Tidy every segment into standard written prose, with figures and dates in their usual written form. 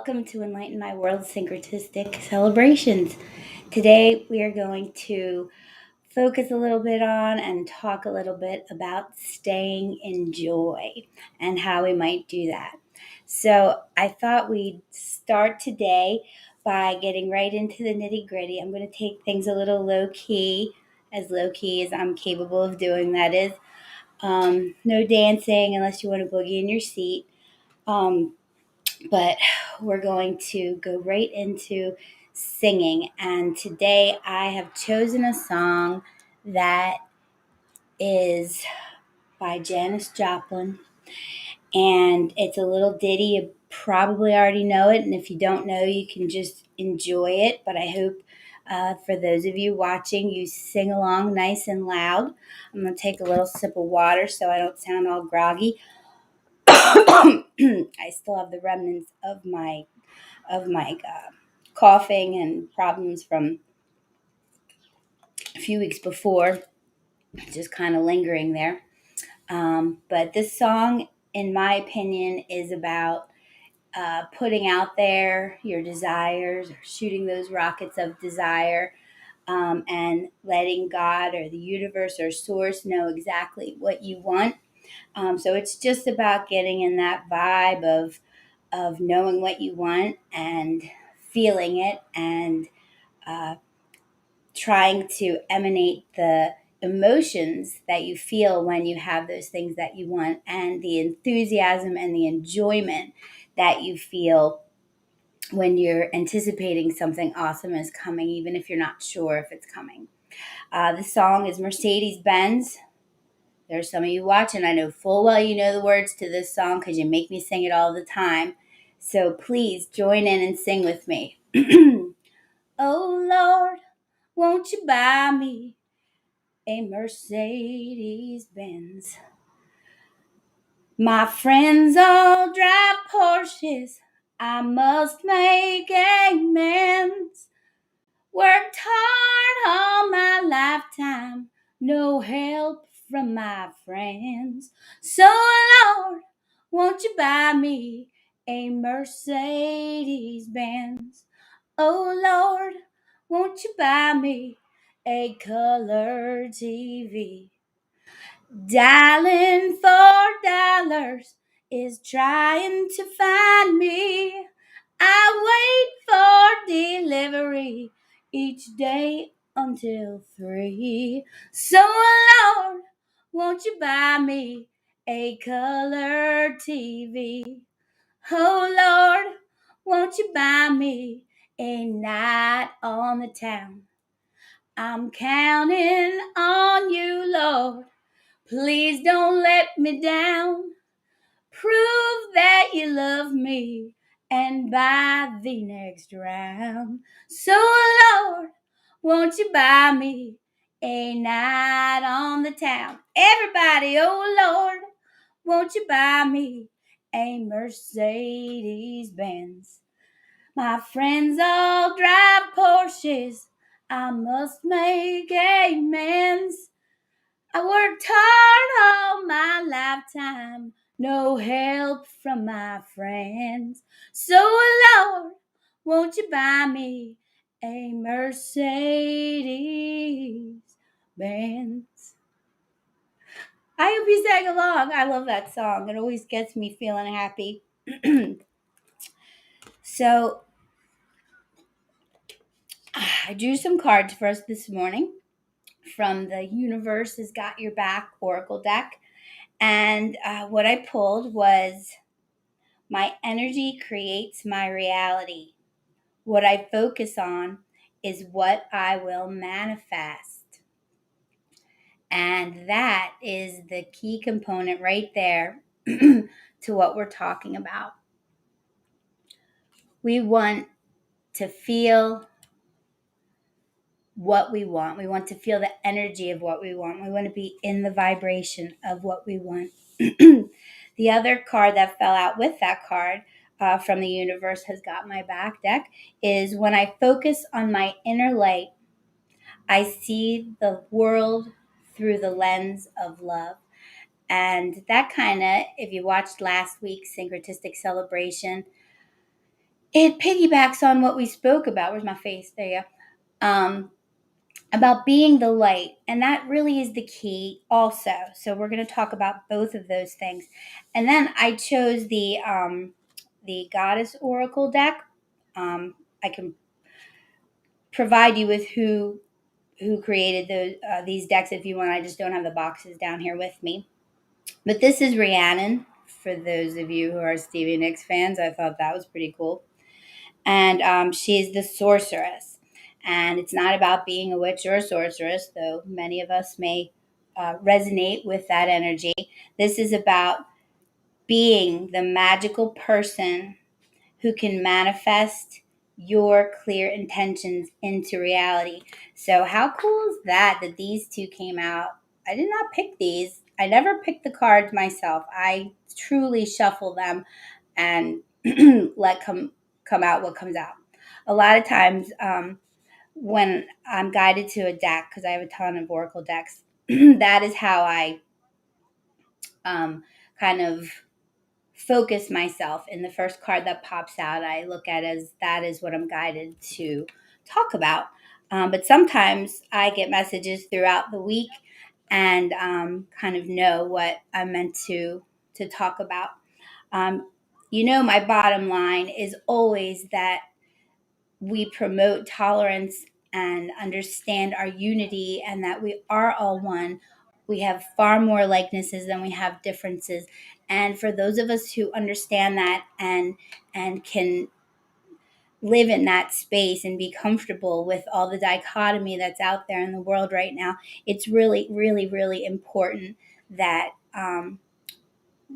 welcome to Enlighten My World Syncretistic Celebrations. Today we are going to focus a little bit on and talk a little bit about staying in joy and how we might do that. So I thought we'd start today by getting right into the nitty gritty. I'm going to take things a little low key as I'm capable of doing, that is. No dancing unless you want to boogie in your seat. But we're going to go right into singing. And today I have chosen a song that is by Janice Joplin. And it's a little ditty. You probably already know it. And if you don't know, you can just enjoy it. But I hope for those of you watching, you sing along nice and loud. I'm going to take a little sip of water so I don't sound all groggy. I still have the remnants of my coughing and problems from a few weeks before, just kind of lingering there. But this song, in my opinion, is about putting out there your desires, or shooting those rockets of desire, and letting God or the universe or source know exactly what you want. So it's just about getting in that vibe of knowing what you want and feeling it, and uh, trying to emanate the emotions that you feel when you have those things that you want, and the enthusiasm and the enjoyment that you feel when you're anticipating something awesome is coming, even if you're not sure if it's coming. The song is Mercedes-Benz. There's some of you watching. I know full well you know the words to this song because you make me sing it all the time. So please join in and sing with me. Oh Lord, won't you buy me a Mercedes-Benz? My friends all drive Porsches. I must make amends. Worked hard all my lifetime, no help from my friends. So Lord, won't you buy me a Mercedes-Benz? Oh Lord, won't you buy me a color TV? Dialing $4 is trying to find me. I wait for delivery each day until 3. So Lord, won't you buy me a color TV? Oh Lord, won't you buy me a night on the town? I'm counting on you, Lord. Please don't let me down. Prove that you love me and buy the next round. So Lord, won't you buy me a night on the town? Everybody, oh Lord, won't you buy me a Mercedes-Benz? My friends all drive Porsches. I must make amends. I worked hard all my lifetime, no help from my friends. So Lord, won't you buy me a Mercedes-Benz? I hope you sang along. I love that song. It always gets me feeling happy. So I drew some cards for us this morning from the Universe Has Got Your Back Oracle deck. And what I pulled was: my energy creates my reality. What I focus on is what I will manifest. And that is the key component right there to what we're talking about. We want to feel what we want. We want to feel the energy of what we want. We want to be in the vibration of what we want. The other card that fell out with that card from the Universe Has Got My Back deck is: when I focus on my inner light, I see the world through the lens of love. And that kind of, if you watched last week's Syncretistic Celebration, it piggybacks on what we spoke about. Where's my face? There you go. About being the light. And that really is the key also. So we're going to talk about both of those things. And then I chose the Goddess Oracle deck. I can provide you with who created these decks if you want. I just don't have the boxes down here with me. But this is Rhiannon. For those of you who are Stevie Nicks fans, I thought that was pretty cool. And she's the sorceress. And it's not about being a witch or a sorceress, though many of us may resonate with that energy. This is about being the magical person who can manifest your clear intentions into reality. So, how cool is that these two came out? I did not pick these. I never picked the cards myself. I truly shuffle them and let come out what comes out. A lot of times, when I'm guided to a deck, because I have a ton of oracle decks, that is how I kind of focus myself. In the first card that pops out, I look at as that is what I'm guided to talk about. But sometimes I get messages throughout the week and kind of know what I'm meant to talk about. My bottom line is always that we promote tolerance and understand our unity and that we are all one. We have far more likenesses than we have differences. And for those of us who understand that and can live in that space and be comfortable with all the dichotomy that's out there in the world right now, it's really, really, really important that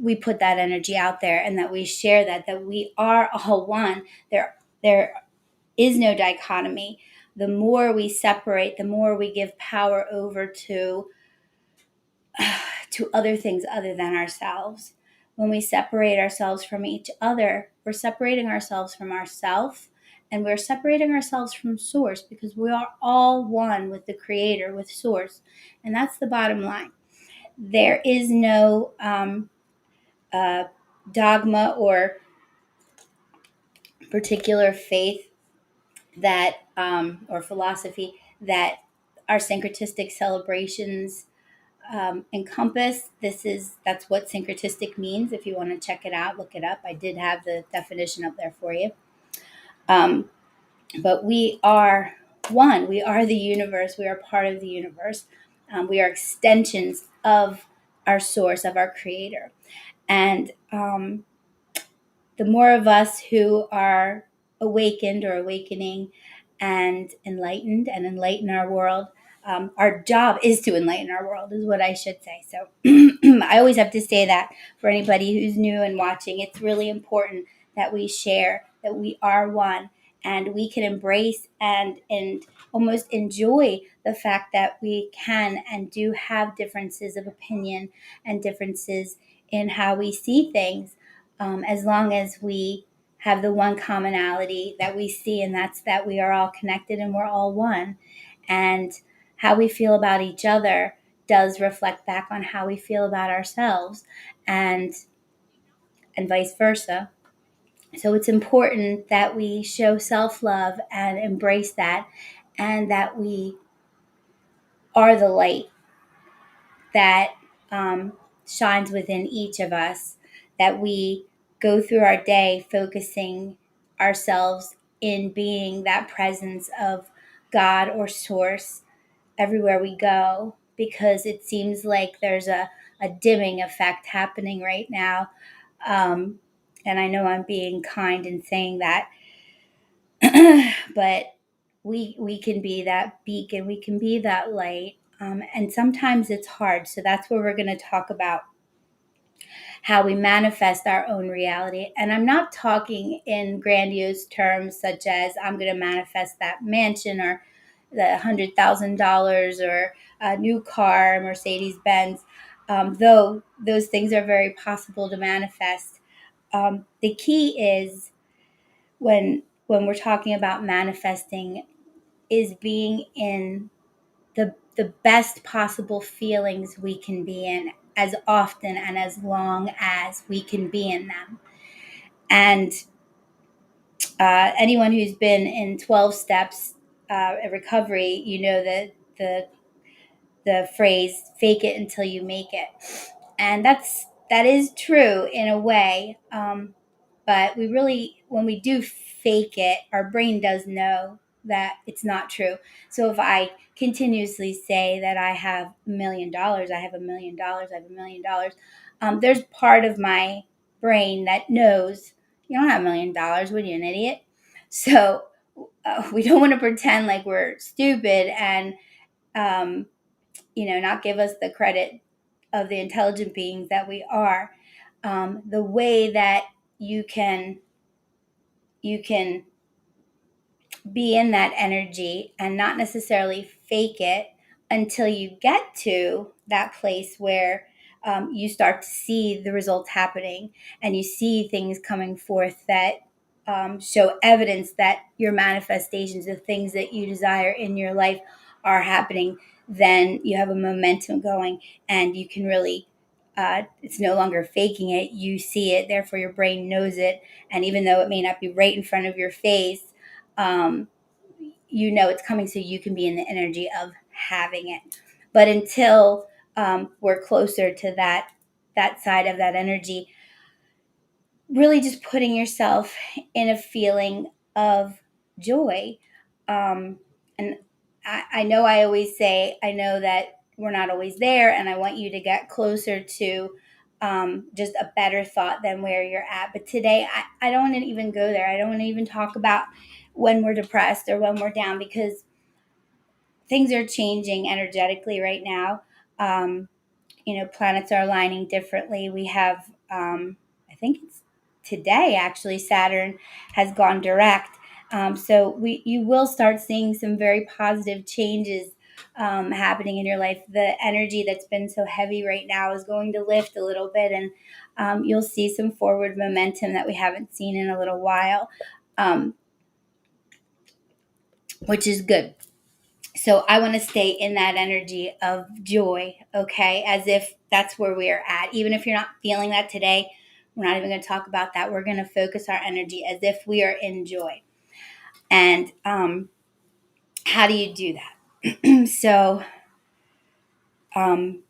we put that energy out there and that we share that we are all one. There is no dichotomy. The more we separate, the more we give power over to other things other than ourselves. When we separate ourselves from each other, we're separating ourselves from ourselves, and we're separating ourselves from source, because we are all one with the creator, with source. And that's the bottom line. There is no dogma or particular faith that or philosophy that our syncretistic celebrations encompass. That's what syncretistic means. If you want to check it out, look it up. I did have the definition up there for you. But we are one. We are the universe. We are part of the universe. We are extensions of our source, of our creator. And the more of us who are awakened or awakening and enlighten our world, our job is to enlighten our world, is what I should say. So I always have to say that for anybody who's new and watching, it's really important that we share that we are one, and we can embrace and almost enjoy the fact that we can and do have differences of opinion and differences in how we see things, as long as we have the one commonality that we see, and that's that we are all connected and we're all one. And how we feel about each other does reflect back on how we feel about ourselves, and vice versa. So it's important that we show self-love and embrace that, and that we are the light that shines within each of us, that we go through our day focusing ourselves in being that presence of God or source everywhere we go, because it seems like there's a dimming effect happening right now. Um, and I know I'm being kind in saying that, but we can be that beacon, we can be that light, and sometimes it's hard. So that's where we're going to talk about how we manifest our own reality. And I'm not talking in grandiose terms such as I'm going to manifest that mansion or the $100,000 or a new car, Mercedes Benz, though those things are very possible to manifest. The key is when we're talking about manifesting is being in the best possible feelings we can be in, as often and as long as we can be in them. And Anyone who's been in 12 steps recovery, you know that the phrase "fake it until you make it," and that is true in a way. But we really, when we do fake it, our brain does know that it's not true. So if I continuously say that I have $1 million, I have $1 million, I have $1 million, there's part of my brain that knows you don't have $1 million. What are you, an idiot? So we don't want to pretend like we're stupid and um, not give us the credit of the intelligent beings that we are. The way that you can you can be in that energy and not necessarily fake it until you get to that place where you start to see the results happening and you see things coming forth that show evidence that your manifestations of things that you desire in your life are happening. Then you have a momentum going and you can really it's no longer faking it. You see it, therefore your brain knows it. And even though it may not be right in front of your face, um, you know it's coming, so you can be in the energy of having it. But until we're closer to that side of that energy, really just putting yourself in a feeling of joy. And I know I always say, I know that we're not always there, and I want you to get closer to just a better thought than where you're at. But today, I don't want to even go there. I don't want to even talk about when we're depressed or when we're down, because things are changing energetically right now. Um, planets are aligning differently. We have, I think it's today actually, Saturn has gone direct. So you will start seeing some very positive changes happening in your life. The energy that's been so heavy right now is going to lift a little bit, and you'll see some forward momentum that we haven't seen in a little while, um, which is good. So I want to stay in that energy of joy, okay? As if that's where we're at. Even if you're not feeling that today, we're not even going to talk about that. We're going to focus our energy as if we are in joy. And how do you do that? So um,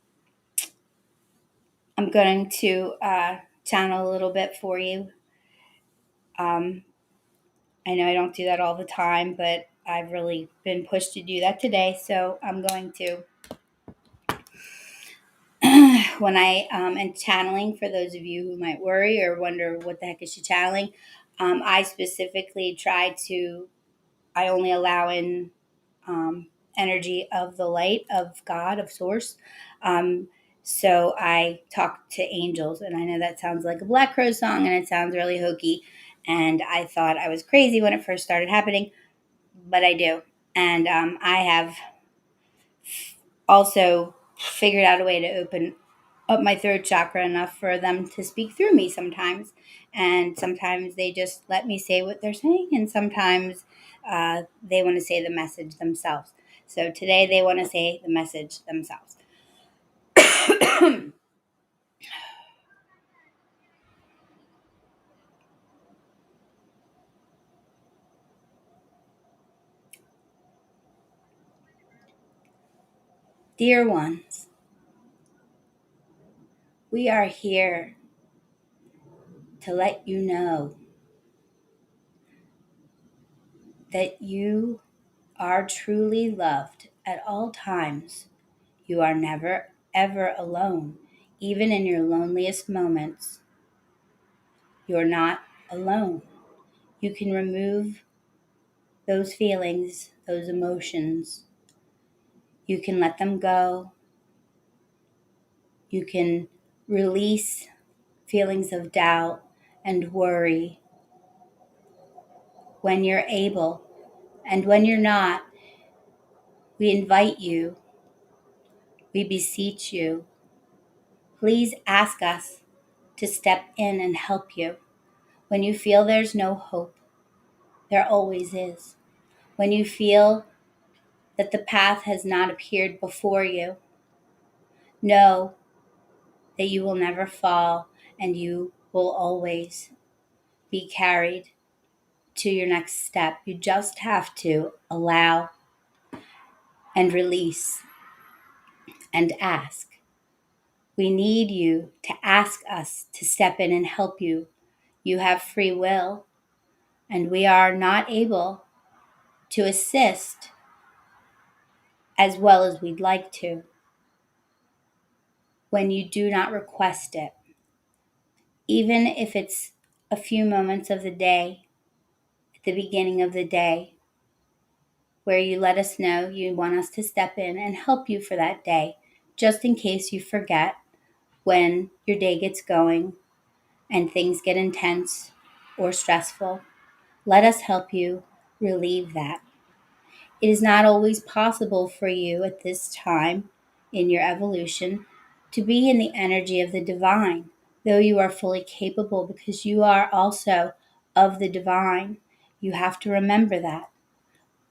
I'm going to channel a little bit for you. Um, I know I don't do that all the time, but I've really been pushed to do that today. So I'm going to. When I am channeling, for those of you who might worry or wonder what the heck is she channeling, I specifically try to, I only allow in energy of the light of God, of Source. Um, so I talk to angels, and I know that sounds like a Black Crow song and it sounds really hokey. And I thought I was crazy when it first started happening, but I do. And I have also figured out a way to open up my third chakra enough for them to speak through me sometimes. And sometimes they just let me say what they're saying, and sometimes they want to say the message themselves. So today they want to say the message themselves. Dear ones, we are here to let you know that you are truly loved at all times. You are never, ever alone, even in your loneliest moments. You're not alone. You can remove those feelings, those emotions. You can let them go. You can release feelings of doubt and worry when you're able. And when you're not, we invite you, we beseech you, please ask us to step in and help you. When you feel there's no hope, there always is. When you feel that the path has not appeared before you, know that you will never fall and you will always be carried. to your next step. You just have to allow and release and ask. We need you to ask us to step in and help you. You have free will, and we are not able to assist as well as we'd like to when you do not request it. Even if it's a few moments of the day, at the beginning of the day, where you let us know you want us to step in and help you for that day, just in case you forget when your day gets going and things get intense or stressful. Let us help you relieve that. It is not always possible for you at this time in your evolution to be in the energy of the divine, though you are fully capable because you are also of the divine. You have to remember that.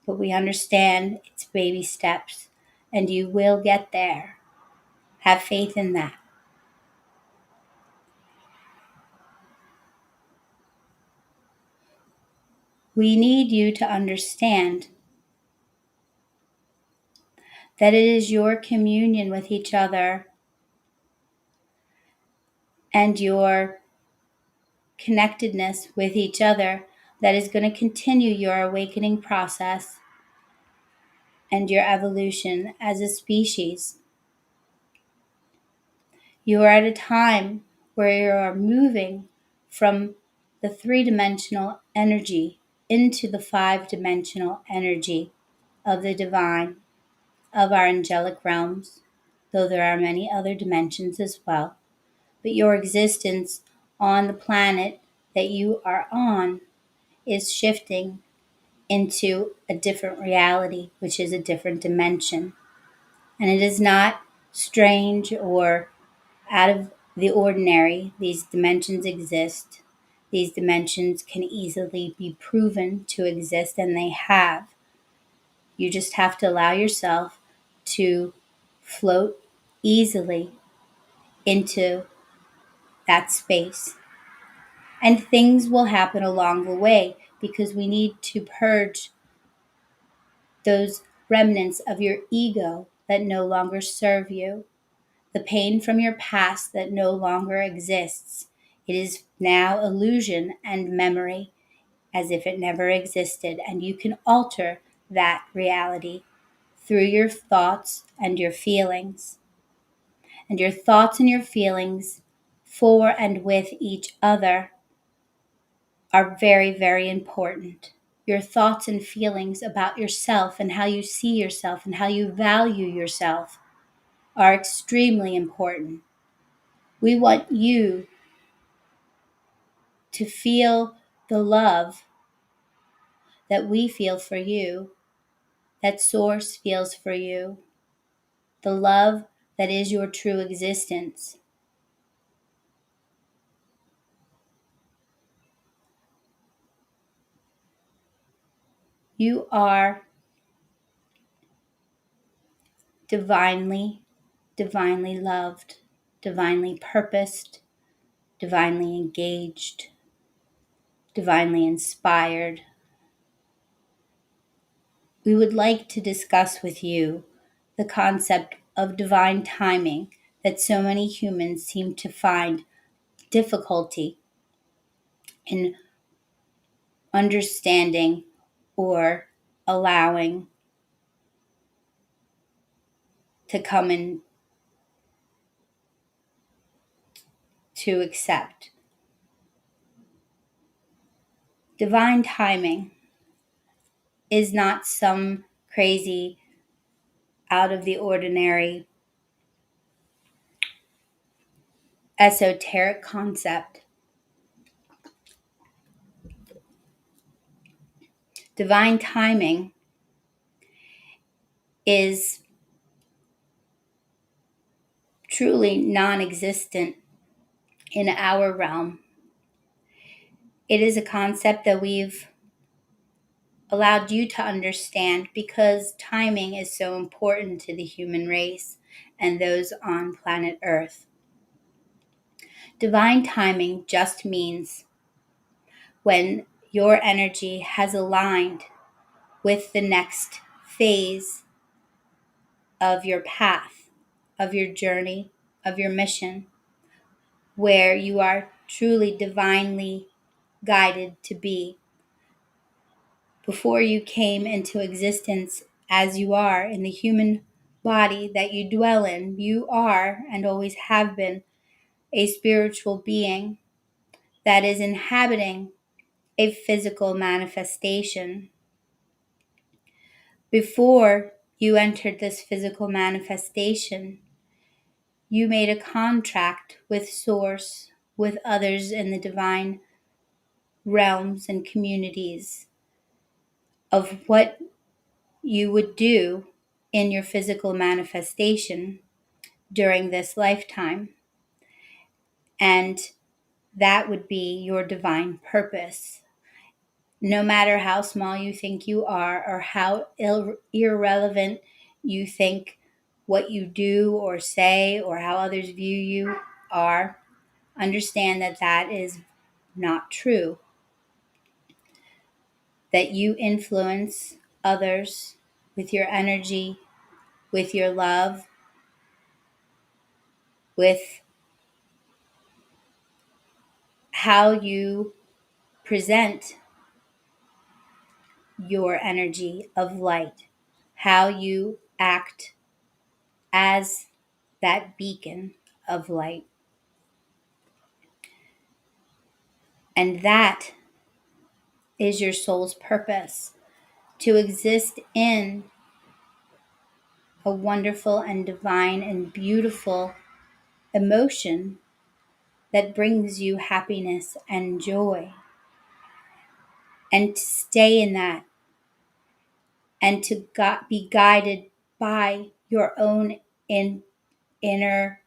But we understand it's baby steps and you will get there. Have faith in that. We need you to understand that it is your communion with each other and your connectedness with each other that is going to continue your awakening process and your evolution as a species. You are at a time where you are moving from the three-dimensional energy into the five-dimensional energy of the divine, of our angelic realms, though there are many other dimensions as well. But your existence on the planet that you are on is shifting into a different reality, which is a different dimension. And it is not strange or out of the ordinary. These dimensions exist. These dimensions can easily be proven to exist, and they have. You just have to allow yourself to float easily into that space. And things will happen along the way because we need to purge those remnants of your ego that no longer serve you, the pain from your past that no longer exists. It is now illusion and memory as if it never existed, and you can alter that reality through your thoughts and your feelings. And your thoughts and your feelings for and with each other are very, very important. Your thoughts and feelings about yourself and how you see yourself and how you value yourself are extremely important. We want you to feel the love that we feel for you, that Source feels for you, the love that is your true existence. You are divinely, divinely loved, divinely purposed, divinely engaged, divinely inspired. We would like to discuss with you the concept of divine timing that so many humans seem to find difficulty in understanding or allowing to come in to accept. Divine timing is not some crazy, out of the ordinary, esoteric concept. Divine timing is truly non existent in our realm. It is a concept that we've allowed you to understand because timing is so important to the human race and those on planet Earth. Divine timing just means when your energy has aligned with the next phase of your path, of your journey, of your mission, where you are truly divinely guided to be. Before you came into existence as you are in the human body that you dwell in, you are and always have been a spiritual being that is inhabiting a physical manifestation. Before you entered this physical manifestation, you made a contract with Source, with others in the divine realms and communities of what you would do in your physical manifestation during this lifetime. And that would be your divine purpose. No matter how small you think you are or how irrelevant you think what you do or say or how others view you are, understand that that is not true. That you influence others with your energy, with your love, with how you present your energy of light, how you act as that beacon of light. And that is your soul's purpose, to exist in a wonderful and divine and beautiful emotion that brings you happiness and joy. And to stay in that and to be guided by your own inner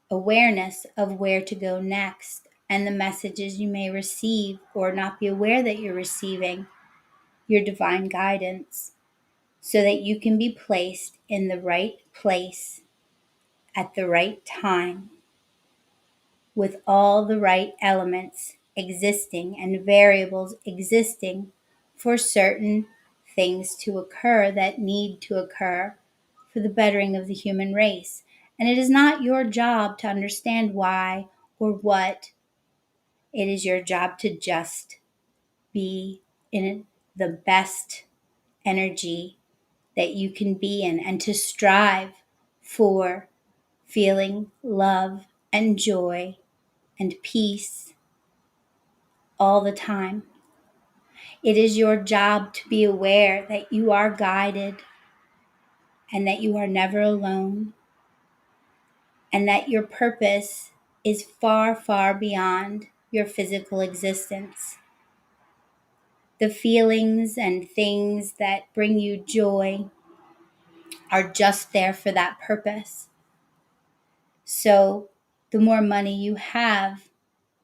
awareness of where to go next and the messages you may receive or not be aware that you're receiving, your divine guidance, so that you can be placed in the right place at the right time with all the right elements existing and variables existing for certain things to occur that need to occur for the bettering of the human race. And it is not your job to understand why or what. It is your job to just be in the best energy that you can be in and to strive for feeling love and joy and peace all the time. It is your job to be aware that you are guided and that you are never alone and that your purpose is far, far beyond your physical existence. The feelings and things that bring you joy are just there for that purpose. So the more money you have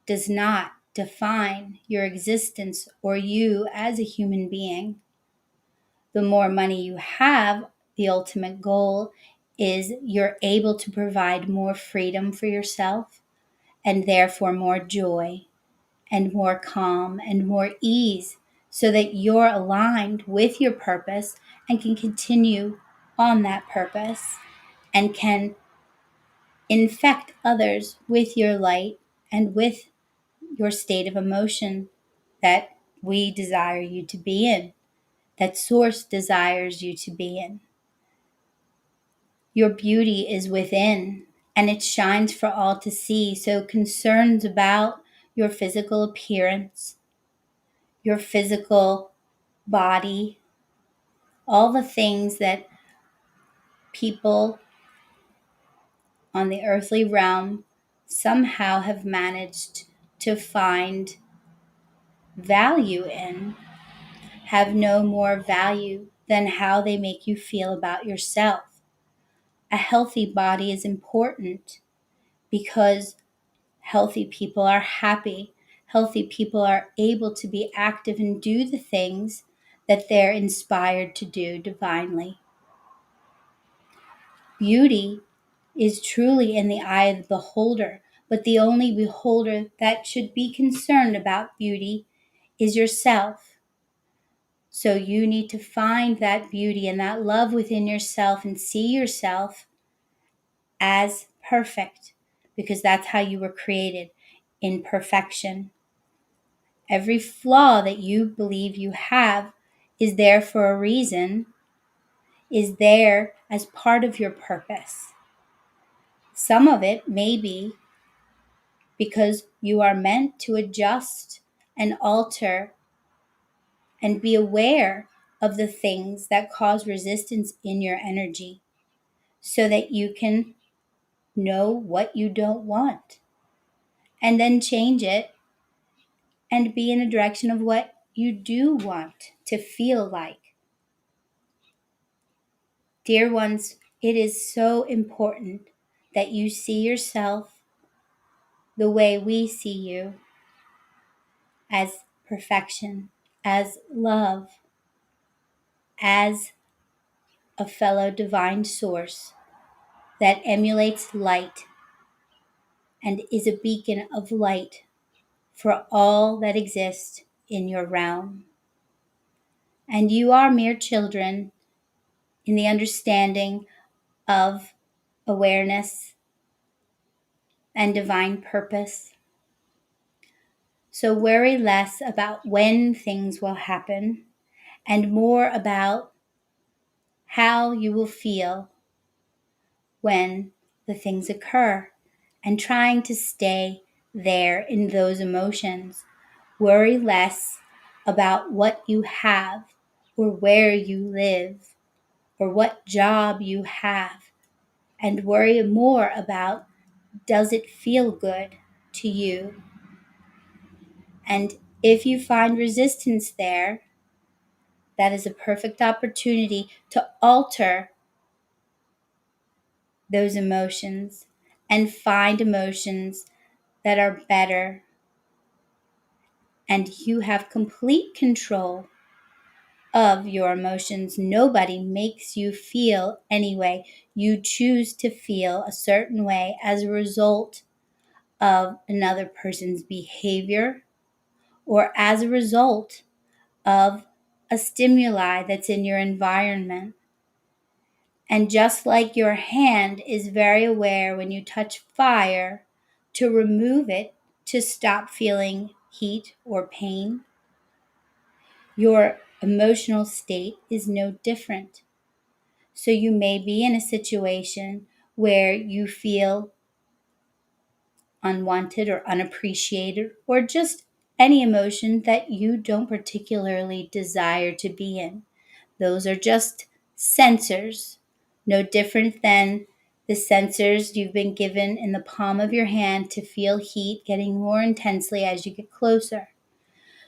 does not define your existence or you as a human being. The more money you have, the ultimate goal is you're able to provide more freedom for yourself and therefore more joy and more calm and more ease so that you're aligned with your purpose and can continue on that purpose and can infect others with your light and with your state of emotion that we desire you to be in, that Source desires you to be in. Your beauty is within and it shines for all to see. So concerns about your physical appearance, your physical body, all the things that people on the earthly realm somehow have managed to find value in, have no more value than how they make you feel about yourself. A healthy body is important because healthy people are happy. Healthy people are able to be active and do the things that they're inspired to do divinely. Beauty is truly in the eye of the beholder, but the only beholder that should be concerned about beauty is yourself. So you need to find that beauty and that love within yourself and see yourself as perfect, because that's how you were created, in perfection. Every flaw that you believe you have is there for a reason, is there as part of your purpose. Some of it may be because you are meant to adjust and alter and be aware of the things that cause resistance in your energy so that you can know what you don't want and then change it and be in a direction of what you do want to feel like. Dear ones, it is so important that you see yourself the way we see you, as perfection, as love, as a fellow divine source that emulates light and is a beacon of light for all that exists in your realm. And you are mere children in the understanding of awareness and divine purpose. So worry less about when things will happen and more about how you will feel when the things occur, and trying to stay there in those emotions. Worry less about what you have or where you live or what job you have, and worry more about, does it feel good to you? And if you find resistance there, that is a perfect opportunity to alter those emotions and find emotions that are better. And you have complete control of your emotions. Nobody makes you feel any way. You choose to feel a certain way as a result of another person's behavior or as a result of a stimuli that's in your environment. And just like your hand is very aware when you touch fire to remove it to stop feeling heat or pain, your emotional state is no different. So you may be in a situation where you feel unwanted or unappreciated, or just any emotion that you don't particularly desire to be in. Those are just sensors, no different than the sensors you've been given in the palm of your hand to feel heat getting more intensely as you get closer.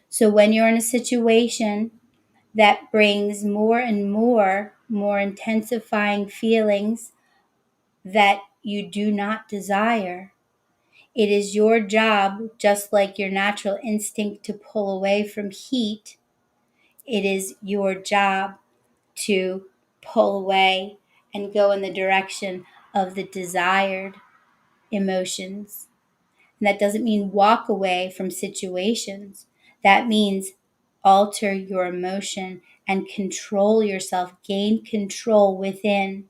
So when you're in a situation that brings more and more intensifying feelings that you do not desire, it is your job, just like your natural instinct to pull away from heat, it is your job to pull away and go in the direction of the desired emotions. And that doesn't mean walk away from situations. That means alter your emotion and control yourself, gain control within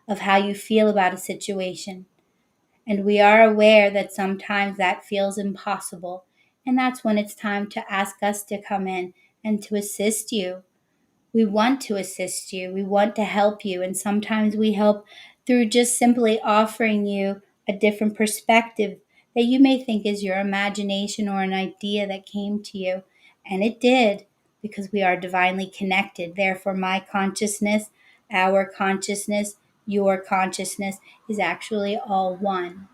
of how you feel about a situation. And we are aware that sometimes that feels impossible. And that's when it's time to ask us to come in and to assist you. We want to assist you. We want to help you. And sometimes we help through just simply offering you a different perspective that you may think is your imagination or an idea that came to you. And it did, because we are divinely connected. Therefore, my consciousness, our consciousness, your consciousness is actually all one.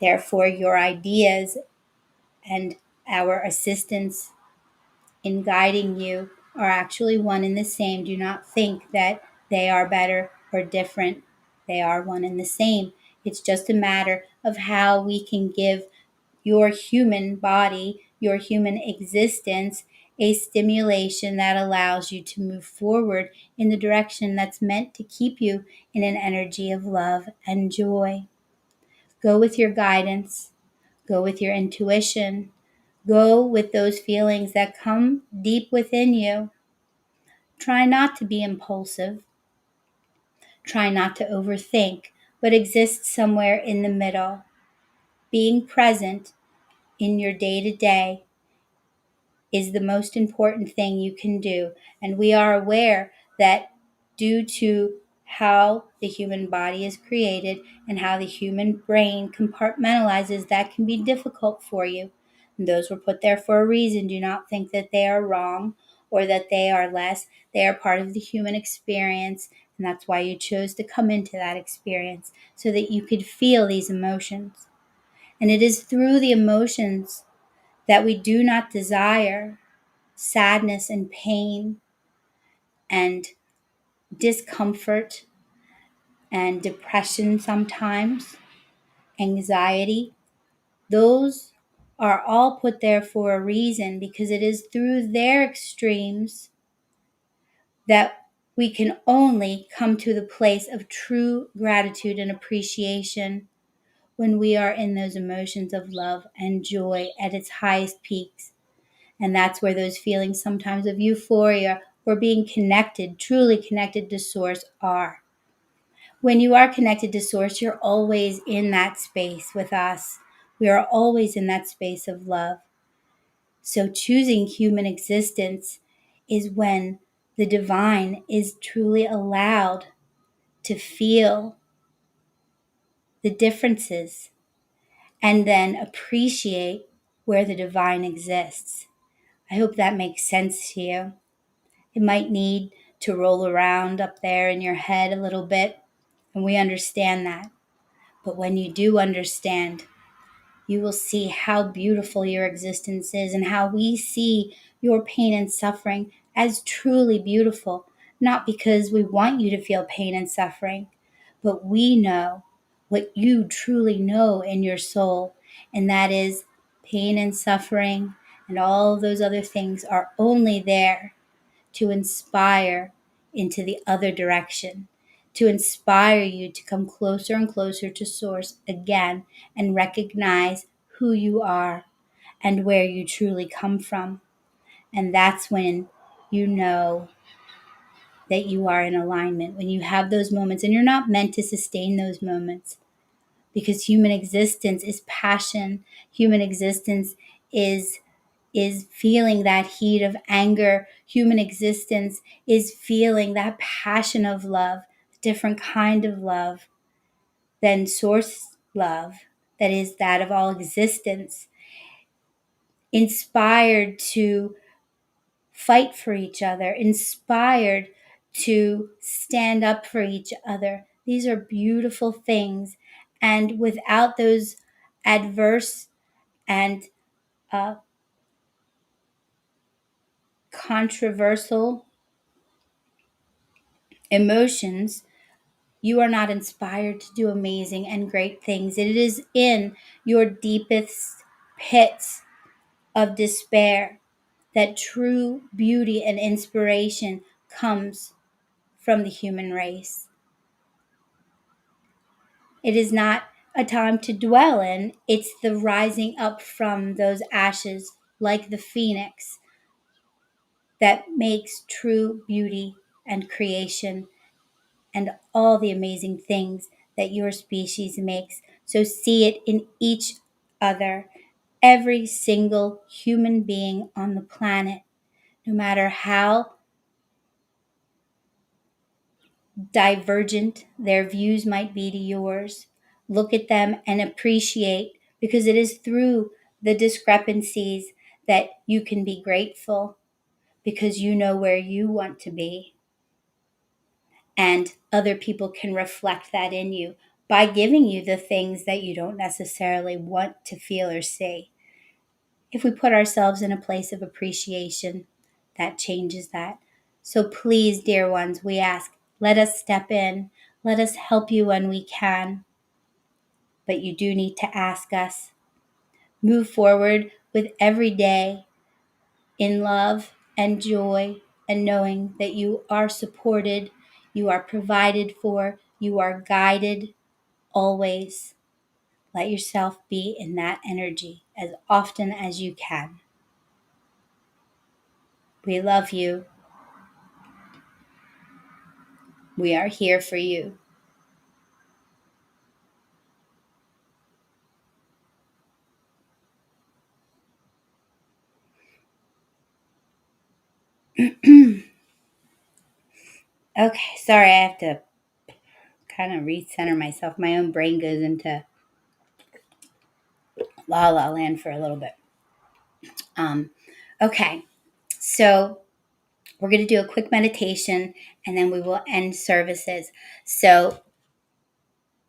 Therefore, your ideas and our assistance in guiding you are actually one and the same. Do not think that they are better or different. They are one and the same. It's just a matter of how we can give your human body, your human existence, a stimulation that allows you to move forward in the direction that's meant to keep you in an energy of love and joy. Go with your guidance, go with your intuition, Go with those feelings that come deep within you. Try not to be impulsive. Try not to overthink, but exist somewhere in the middle. Being present in your day to day is the most important thing you can do. And we are aware that due to how the human body is created and how the human brain compartmentalizes, that can be difficult for you. And those were put there for a reason. Do not think that they are wrong or that they are less. They are part of the human experience. And that's why you chose to come into that experience, so that you could feel these emotions. And it is through the emotions that we do not desire, sadness and pain and discomfort and depression sometimes, anxiety. Those are all put there for a reason, because it is through their extremes that we can only come to the place of true gratitude and appreciation, when we are in those emotions of love and joy at its highest peaks. And that's where those feelings sometimes of euphoria or being connected, truly connected to Source are. When you are connected to Source, you're always in that space with us. We are always in that space of love. So choosing human existence is when the divine is truly allowed to feel the differences and then appreciate where the divine exists. I hope that makes sense to you. It might need to roll around up there in your head a little bit, and we understand that. But when you do understand, you will see how beautiful your existence is and how we see your pain and suffering as truly beautiful, not because we want you to feel pain and suffering, but we know what you truly know in your soul, and that is pain and suffering and all those other things are only there to inspire into the other direction, to inspire you to come closer and closer to Source again and recognize who you are and where you truly come from. And that's when you know that you are in alignment, when you have those moments, and you're not meant to sustain those moments, because human existence is passion. Human existence is feeling that heat of anger. Human existence is feeling that passion of love, a different kind of love than Source love, that is that of all existence, inspired to fight for each other, inspired to stand up for each other. These are beautiful things. And without those adverse and uh, controversial emotions, you are not inspired to do amazing and great things. It is in your deepest pits of despair that true beauty and inspiration comes from the human race. It is not a time to dwell in, it's the rising up from those ashes like the phoenix that makes true beauty and creation and all the amazing things that your species makes. So see it in each other, every single human being on the planet, no matter how divergent their views might be to yours. Look at them and appreciate, because it is through the discrepancies that you can be grateful, because you know where you want to be. And other people can reflect that in you by giving you the things that you don't necessarily want to feel or see. If we put ourselves in a place of appreciation, that changes that. So please, dear ones, we ask, let us step in. Let us help you when we can. But you do need to ask us. Move forward with every day in love and joy, and knowing that you are supported, you are provided for, you are guided always. Let yourself be in that energy as often as you can. We love you. We are here for you. Okay, sorry, I have to kind of recenter myself. My own brain goes into la la land for a little bit. Okay, so we're going to do a quick meditation and then we will end services. So,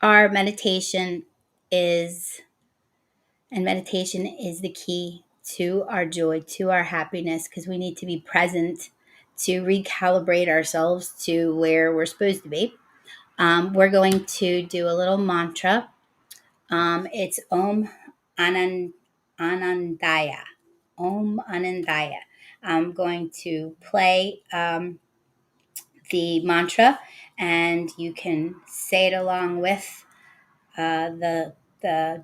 our meditation is the key to our joy, to our happiness, because we need to be present to recalibrate ourselves to where we're supposed to be. We're going to do a little mantra. It's Om Anandaya. Om Anandaya. I'm going to play the mantra, and you can say it along with the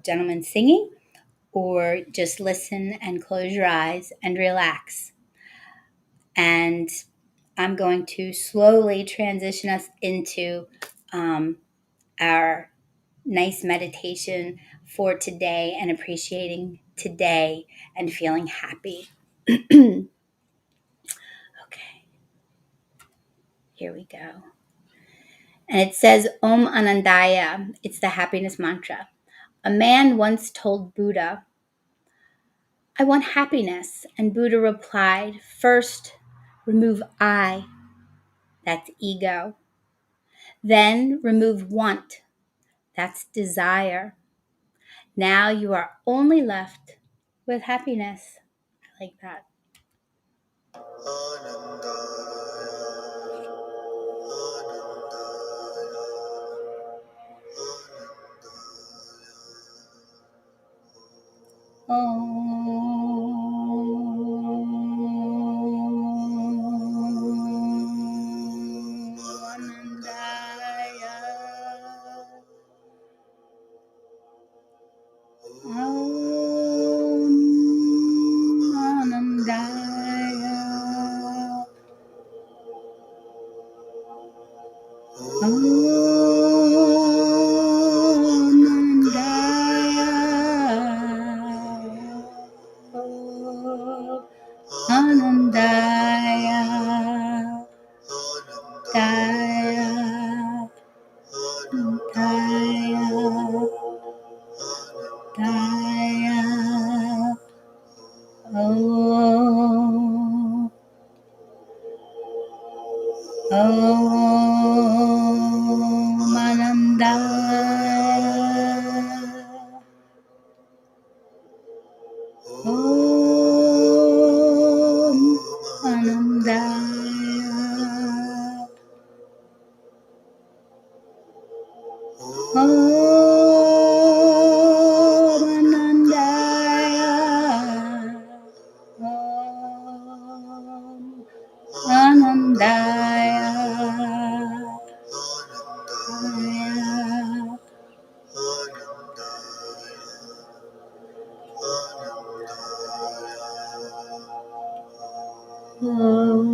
gentleman singing, or just listen and close your eyes and relax. And I'm going to slowly transition us into our nice meditation for today and appreciating today and feeling happy. Okay, here we go. And it says Om Anandaya. It's the happiness mantra. A man once told Buddha, "I want happiness." And Buddha replied, "First, remove I, that's ego. Then remove want, that's desire. Now you are only left with happiness." I like that. Om Anandaya. Om Anandaya. Om Anandaya. Daya. Daya. Daya. Om. Om Anandaya. Om Anandaya. Om Anandaya. Om Anandaya. Om.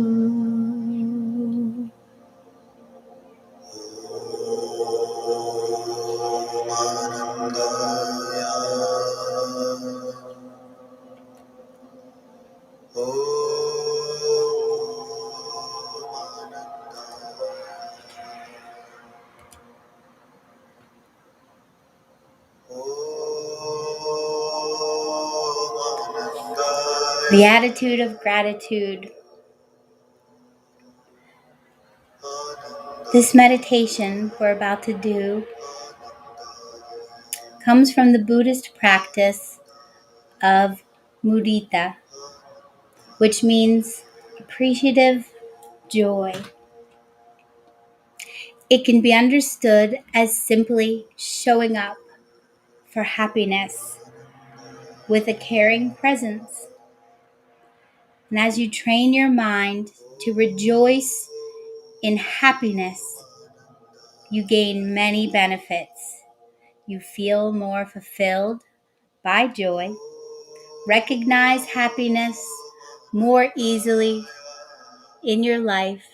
The attitude of gratitude. This meditation we're about to do comes from the Buddhist practice of mudita, which means appreciative joy. It can be understood as simply showing up for happiness with a caring presence. And as you train your mind to rejoice in happiness, you gain many benefits. you feel more fulfilled by joy, recognize happiness more easily in your life,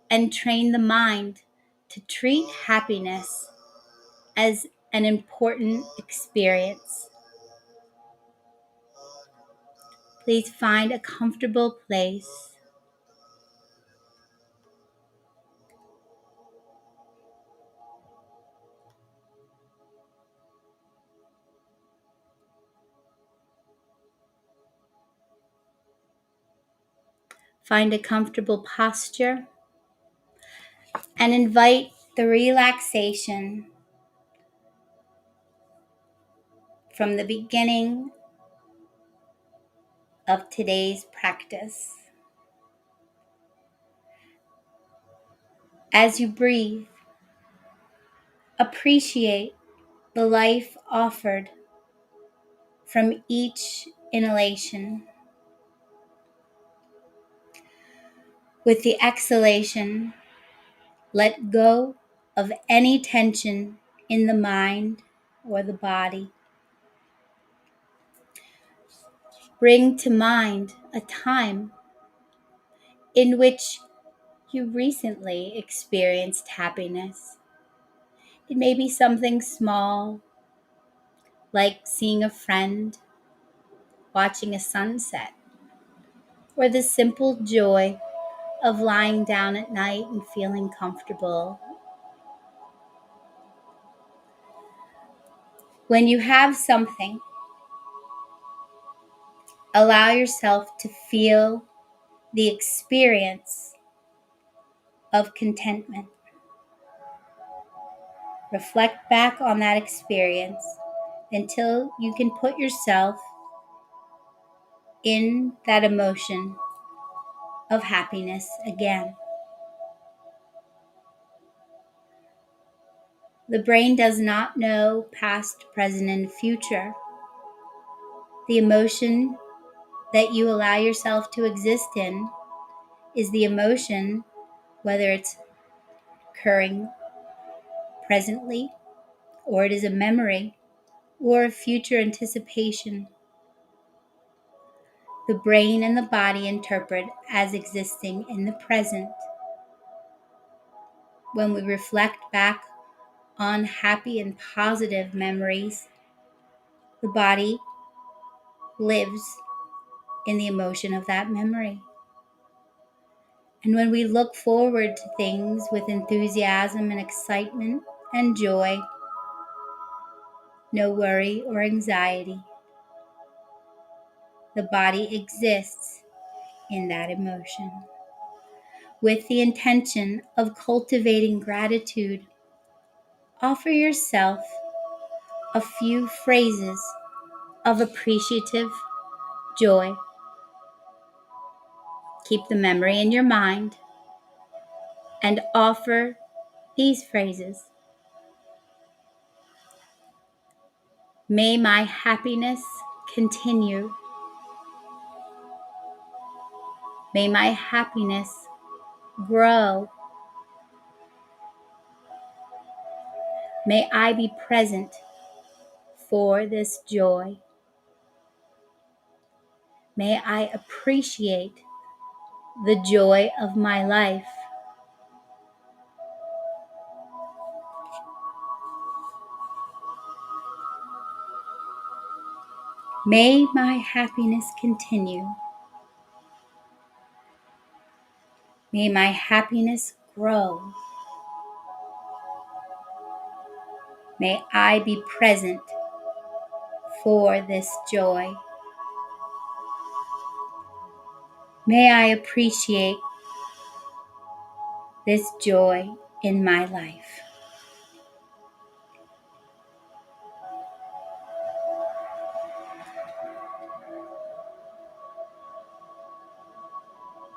and train the mind to treat happiness as an important experience. Please find a comfortable place. Find a comfortable posture and invite the relaxation from the beginning of today's practice. As you breathe, appreciate the life offered from each inhalation. With the exhalation, let go of any tension in the mind or the body. Bring to mind a time in which you recently experienced happiness. It may be something small, like seeing a friend, watching a sunset, or the simple joy of lying down at night and feeling comfortable. When you have something, allow yourself to feel the experience of contentment. Reflect back on that experience until you can put yourself in that emotion of happiness again. The brain does not know past, present, and future. The emotion that you allow yourself to exist in is the emotion, whether it's occurring presently, or it is a memory, or a future anticipation. The brain and the body interpret as existing in the present. When we reflect back on happy and positive memories, the body lives in the emotion of that memory. And when we look forward to things with enthusiasm and excitement and joy, no worry or anxiety, the body exists in that emotion. With the intention of cultivating gratitude, offer yourself a few phrases of appreciative joy. Keep the memory in your mind and offer these phrases. May my happiness continue. May my happiness grow. May I be present for this joy. May I appreciate the joy of my life. May my happiness continue. May my happiness grow. May I be present for this joy. May I appreciate this joy in my life.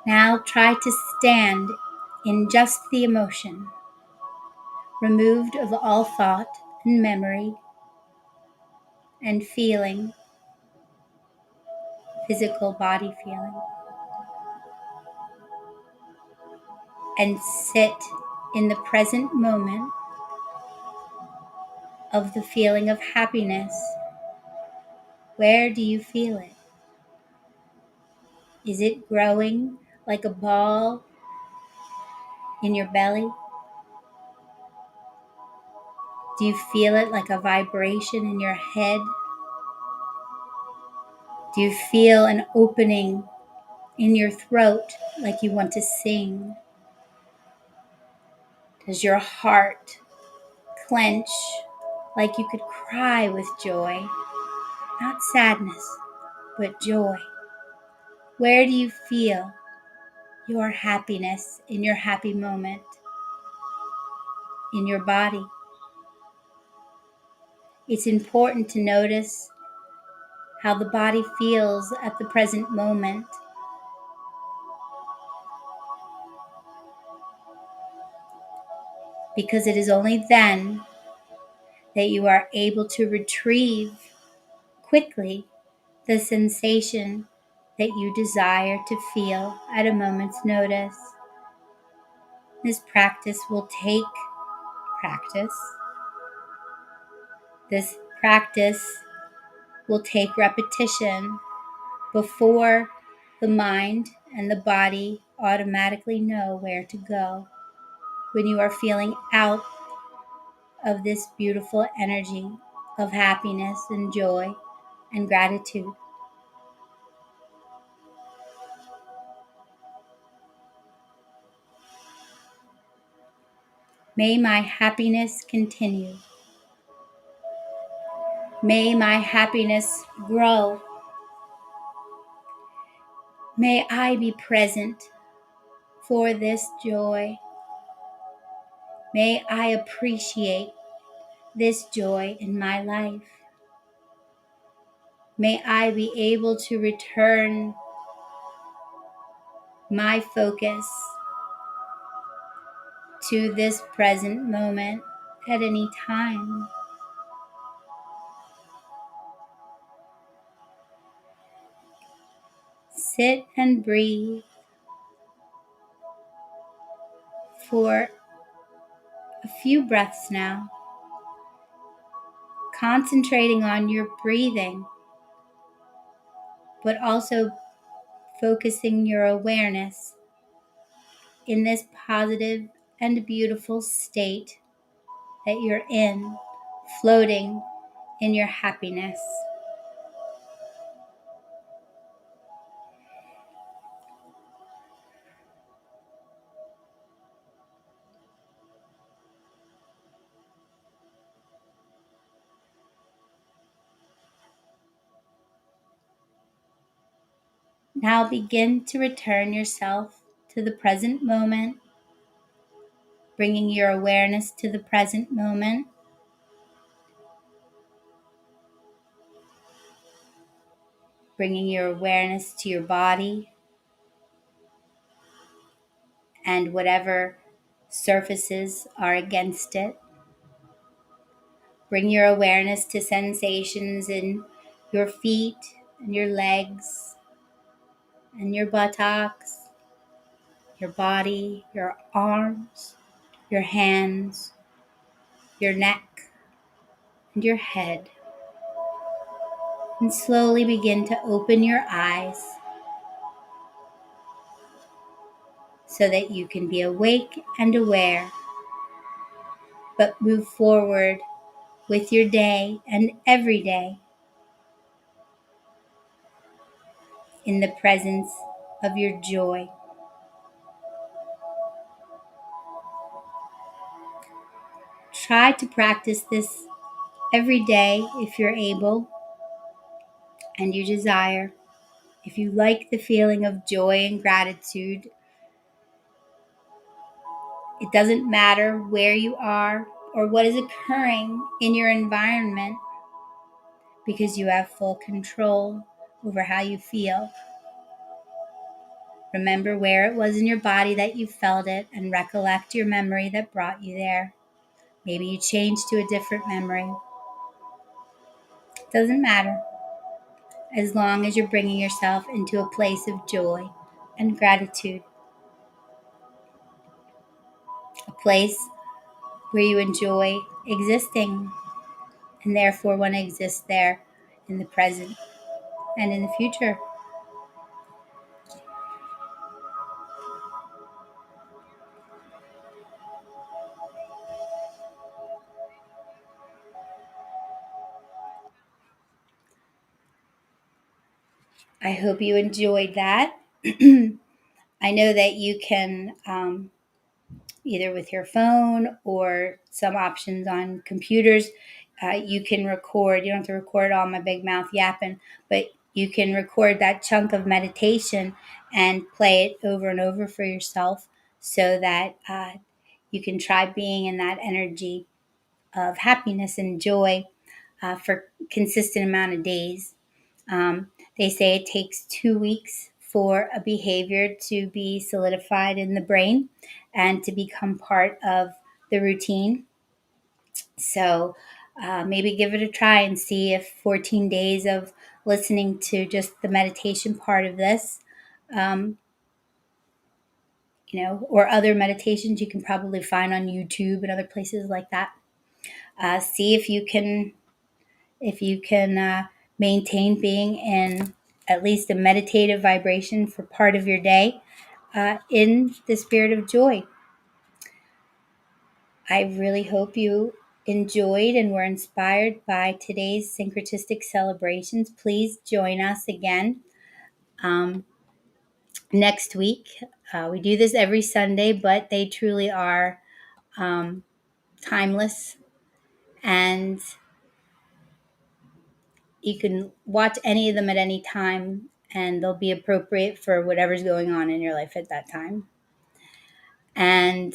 Now try to stand in just the emotion, removed of all thought and memory and feeling, physical body feeling, and sit in the present moment of the feeling of happiness. Where do you feel it? Is it growing like a ball in your belly? Do you feel it like a vibration in your head? Do you feel an opening in your throat like you want to sing? Does your heart clench like you could cry with joy? Not sadness, but joy. Where do you feel your happiness in your happy moment? In your body. It's important to notice how the body feels at the present moment, because it is only then that you are able to retrieve quickly the sensation that you desire to feel at a moment's notice. This practice will take practice. This practice will take repetition before the mind and the body automatically know where to go. When you are feeling out of this beautiful energy of happiness and joy and gratitude. May my happiness continue. May my happiness grow. May I be present for this joy. May I appreciate this joy in my life. May I be able to return my focus to this present moment at any time. Sit and breathe for a few breaths now, concentrating on your breathing, but also focusing your awareness in this positive and beautiful state that you're in, floating in your happiness. Now begin to return yourself to the present moment, bringing your awareness to the present moment. Bringing your awareness to your body and whatever surfaces are against it. Bring your awareness to sensations in your feet and your legs and your buttocks, your body, your arms, your hands, your neck, and your head. And slowly begin to open your eyes so that you can be awake and aware, but move forward with your day and every day in the presence of your joy. Try to practice this every day if you're able and you desire. If you like the feeling of joy and gratitude, it doesn't matter where you are or what is occurring in your environment, because you have full control over how you feel. Remember where it was in your body that you felt it and recollect your memory that brought you there. Maybe you changed to a different memory. It doesn't matter, as long as you're bringing yourself into a place of joy and gratitude. A place where you enjoy existing, and therefore want to exist there in the present and in the future. I hope you enjoyed that. I know that you can, either with your phone or some options on computers, you can record. You don't have to record all my big mouth yapping, but you can record that chunk of meditation and play it over and over for yourself so that you can try being in that energy of happiness and joy for consistent amount of days. They say it takes 2 weeks for a behavior to be solidified in the brain and to become part of the routine. So maybe give it a try and see if 14 days of listening to just the meditation part of this, um, or other meditations you can probably find on YouTube and other places like that. See if you can maintain being in at least a meditative vibration for part of your day in the spirit of joy. I really hope you enjoyed and were inspired by today's Syncretistic Celebrations. Please join us again next week. We do this every Sunday, but they truly are timeless, and you can watch any of them at any time, and they'll be appropriate for whatever's going on in your life at that time. And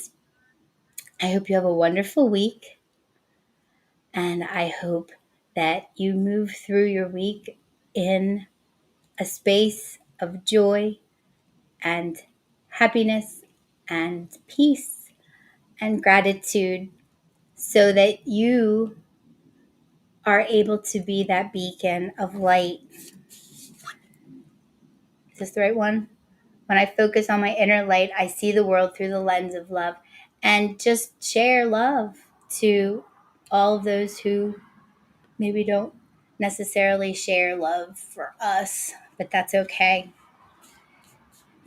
I hope you have a wonderful week. And I hope that you move through your week in a space of joy and happiness and peace and gratitude so that you are able to be that beacon of light. Is this the right one? When I focus on my inner light, I see the world through the lens of love, and just share love to all of those who maybe don't necessarily share love for us, but that's okay.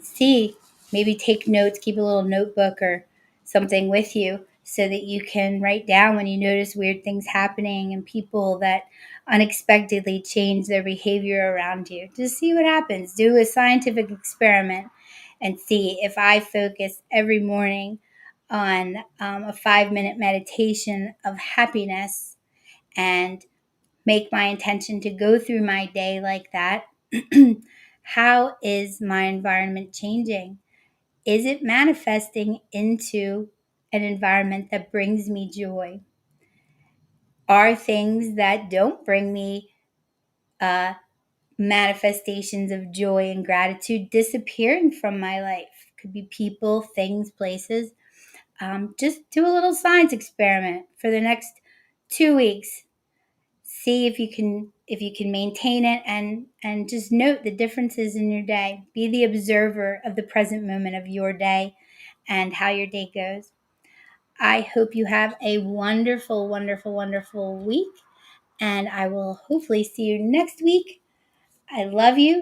See, maybe take notes, keep a little notebook or something with you so that you can write down when you notice weird things happening and people that unexpectedly change their behavior around you. Just see what happens. Do a scientific experiment and see if I focus every morning on a 5-minute meditation of happiness and make my intention to go through my day like that. How is my environment changing? Is it manifesting into an environment that brings me joy? Are things that don't bring me uh, manifestations of joy and gratitude disappearing from my life? Could be people, things, places. Just do a little science experiment for the next 2 weeks. See if you can maintain it, and just note the differences in your day. Be the observer of the present moment of your day and how your day goes. I hope you have a wonderful, wonderful, wonderful week, and I will hopefully see you next week. I love you.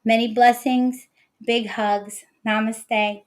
Many blessings. Big hugs. Namaste.